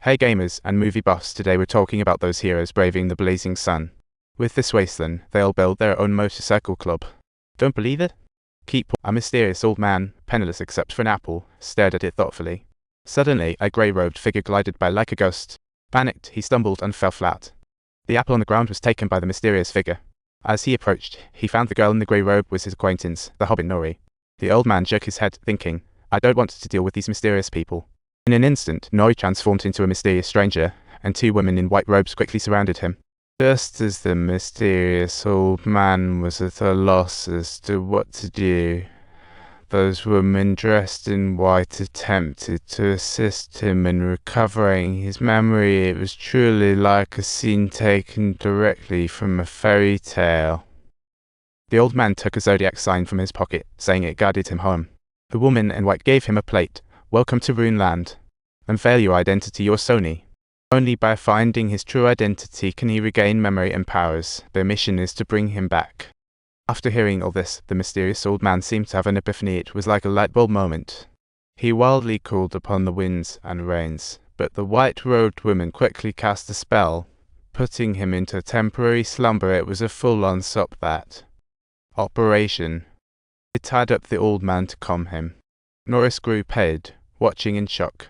Hey gamers and movie buffs, today we're talking about those heroes braving the blazing sun. With this wasteland, they all build their own motorcycle club. Don't believe it? A mysterious old man, penniless except for an apple, stared at it thoughtfully. Suddenly, a grey-robed figure glided by like a ghost. Panicked, he stumbled and fell flat. The apple on the ground was taken by the mysterious figure. As he approached, he found the girl in the grey robe was his acquaintance, the hobbit Nori. The old man shook his head, thinking, I don't want to deal with these mysterious people. In an instant, Nori transformed into a mysterious stranger, and two women in white robes quickly surrounded him. Just as the mysterious old man was at a loss as to what to do, those women dressed in white attempted to assist him in recovering his memory. It was truly like a scene taken directly from a fairy tale. The old man took a zodiac sign from his pocket, saying it guided him home. The woman in white gave him a plate. Welcome to Runeland. Unveil your identity or Sony. Only by finding his true identity can he regain memory and powers. Their mission is to bring him back. After hearing all this, the mysterious old man seemed to have an epiphany. It was like a light bulb moment. He wildly called upon the winds and rains, but the white-robed woman quickly cast a spell, putting him into a temporary slumber. It was a full-on stop that operation. It tied up the old man to calm him. Norris grew pale, watching in shock.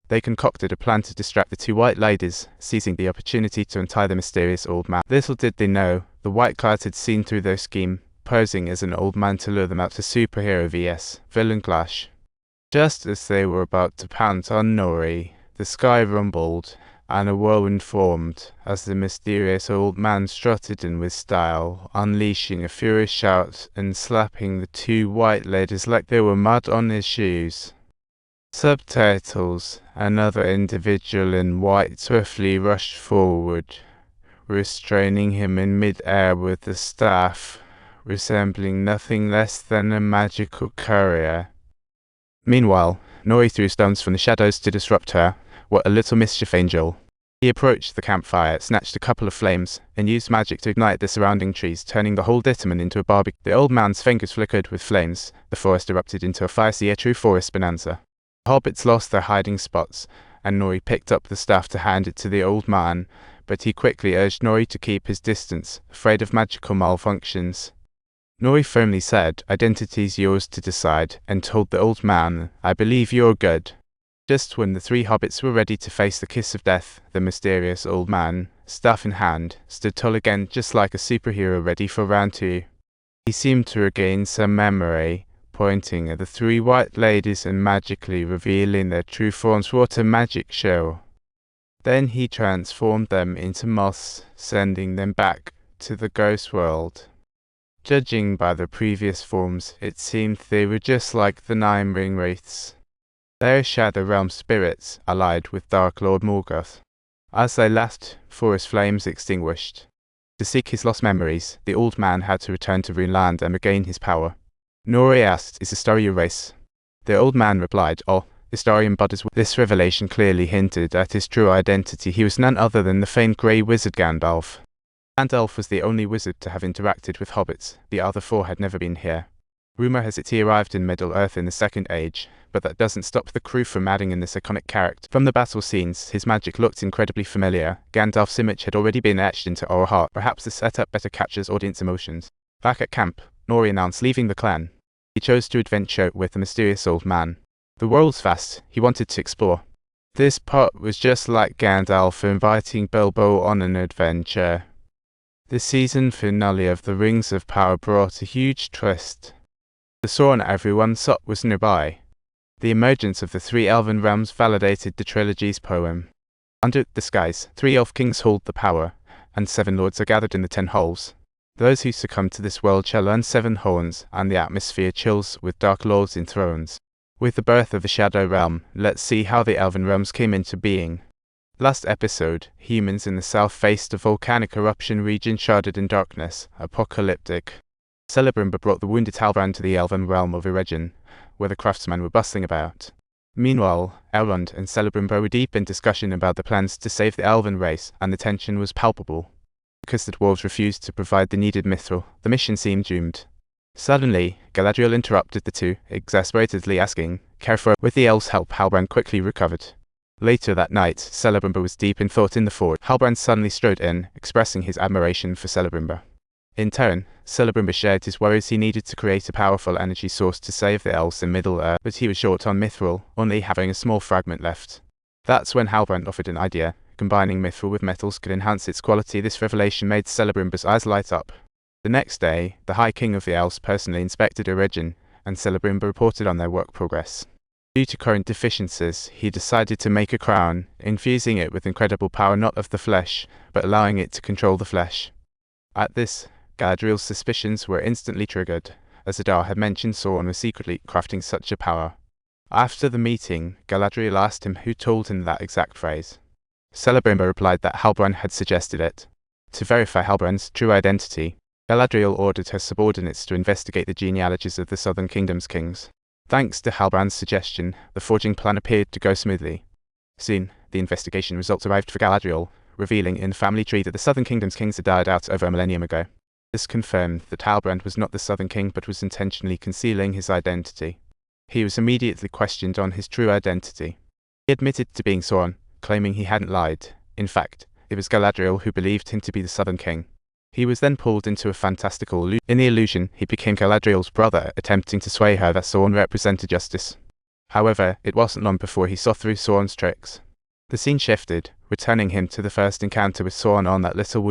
They concocted a plan to distract the two white ladies, seizing the opportunity to untie the mysterious old man. Little did they know, the white cloud had seen through their scheme, posing as an old man to lure them out to superhero vs. villain clash. Just as they were about to pounce on Nori, the sky rumbled, and a whirlwind formed, as the mysterious old man strutted in with style, unleashing a furious shout and slapping the two white ladies like they were mud on his shoes. Subtitles. Another individual in white swiftly rushed forward, restraining him in mid-air with a staff, resembling nothing less than a magical courier. Meanwhile, Nori threw stones from the shadows to disrupt her. What a little mischief angel. He approached the campfire, snatched a couple of flames, and used magic to ignite the surrounding trees, turning the whole Ditterman into a barbecue. The old man's fingers flickered with flames. The forest erupted into a fire-sea, a true forest bonanza. The hobbits lost their hiding spots, and Nori picked up the staff to hand it to the old man, but he quickly urged Nori to keep his distance, afraid of magical malfunctions. Nori firmly said, identity's yours to decide, and told the old man, I believe you're good. Just when the three hobbits were ready to face the kiss of death, the mysterious old man, staff in hand, stood tall again, just like a superhero ready for round two. He seemed to regain some memory, pointing at the three white ladies and magically revealing their true forms. What a magic show. Then he transformed them into moths, sending them back to the ghost world. Judging by their previous forms, it seemed they were just like the 9 ring wraiths. They are Shadow Realm spirits, allied with Dark Lord Morgoth. As they left, forest flames extinguished. To seek his lost memories, the old man had to return to Runeland and regain his power. Nori asked, is the story your race? The old man replied, oh, the story embodies. This revelation clearly hinted at his true identity. He was none other than the famed grey wizard Gandalf. Gandalf was the only wizard to have interacted with hobbits. The other 4 had never been here. Rumor has it he arrived in Middle-earth in the Second Age, but that doesn't stop the crew from adding in this iconic character. From the battle scenes, his magic looked incredibly familiar. Gandalf's image had already been etched into our heart. Perhaps the setup better captures audience emotions. Back at camp, Nori announced leaving the clan. He chose to adventure with the mysterious old man. The world's vast, he wanted to explore. This part was just like Gandalf inviting Bilbo on an adventure. The season finale of The Rings of Power brought a huge twist. The Sauron everyone sought was nearby. The emergence of the 3 elven realms validated the trilogy's poem. Under the skies, 3 elf kings hold the power, and 7 lords are gathered in the 10 halls. Those who succumb to this world shall earn 7 horns, and the atmosphere chills with dark lords in thrones. With the birth of the Shadow Realm, let's see how the Elven Realms came into being. Last episode, humans in the south faced a volcanic eruption region shrouded in darkness, apocalyptic. Celebrimbor brought the wounded Halbrand to the Elven Realm of Eregion, where the craftsmen were bustling about. Meanwhile, Elrond and Celebrimbor were deep in discussion about the plans to save the Elven race, and the tension was palpable. Because the dwarves refused to provide the needed mithril, the mission seemed doomed. Suddenly, Galadriel interrupted the two, exasperatedly asking, "Careful." With the elves' help, Halbrand quickly recovered. Later that night, Celebrimbor was deep in thought in the forge. Halbrand suddenly strode in, expressing his admiration for Celebrimbor. In turn, Celebrimbor shared his worries. He needed to create a powerful energy source to save the elves in Middle-earth, but he was short on mithril, only having a small fragment left. That's when Halbrand offered an idea. Combining mithril with metals could enhance its quality. This revelation made Celebrimbor's eyes light up. The next day, the High King of the Elves personally inspected a region, and Celebrimbor reported on their work progress. Due to current deficiencies, he decided to make a crown, infusing it with incredible power not of the flesh, but allowing it to control the flesh. At this, Galadriel's suspicions were instantly triggered, as Adar had mentioned Sauron was secretly crafting such a power. After the meeting, Galadriel asked him who told him that exact phrase. Celebrimbor replied that Halbrand had suggested it. To verify Halbrand's true identity, Galadriel ordered her subordinates to investigate the genealogies of the Southern Kingdom's kings. Thanks to Halbrand's suggestion, the forging plan appeared to go smoothly. Soon, the investigation results arrived for Galadriel, revealing in the family tree that the Southern Kingdom's kings had died out over a millennium ago. This confirmed that Halbrand was not the Southern King but was intentionally concealing his identity. He was immediately questioned on his true identity. He admitted to being Sauron, claiming he hadn't lied. In fact, it was Galadriel who believed him to be the Southern King. He was then pulled into a fantastical illusion. In the illusion, he became Galadriel's brother, attempting to sway her that Sauron represented justice. However, it wasn't long before he saw through Sauron's tricks. The scene shifted, returning him to the first encounter with Sauron on that little wooden